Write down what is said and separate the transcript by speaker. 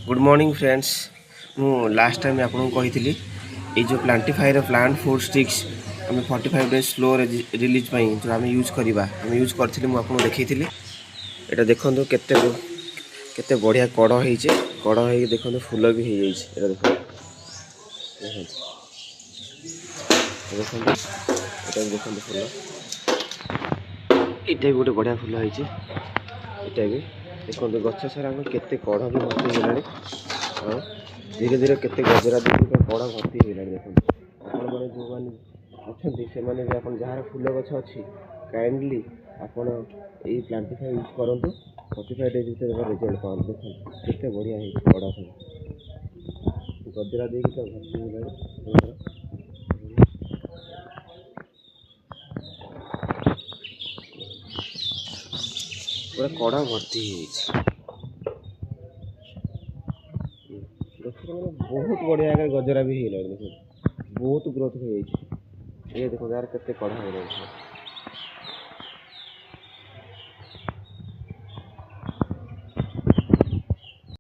Speaker 1: Good morning friends. मु last time आपको कही ये जो प्लांटिफायर प्लांट फूड स्टिक्स आम 45 डेज स्लो रिलीज जो आम यूज करवा आम यूज करी मुझे देखी यहाँ देखो केते बढ़िया कड़ हो देखो फूल भी हो जाए देखो फूल ये गोटे बढ़िया फूल होती भी देखो गछ सारा केते कड़ भी भर्ती होगा धीरे धीरे केते गजरा देखिए कड़ भर्ती होगा देखो आपने जो मैंने अच्छा से मैंने भी आप जार फूल गछ अच्छी काइंडली आपड़ ये प्लांटिफायर यूज करूँ 45 डेज भर रिजल्ट पाते देखो केते बढ़िया कड़ सब गजरा देखिए तो भर्ती होगा पूरा कड़ा भर्ती बहुत बढ़िया गजरा भी हो बहुत ग्रोथ हो ये देखो यार केते कड़ा हो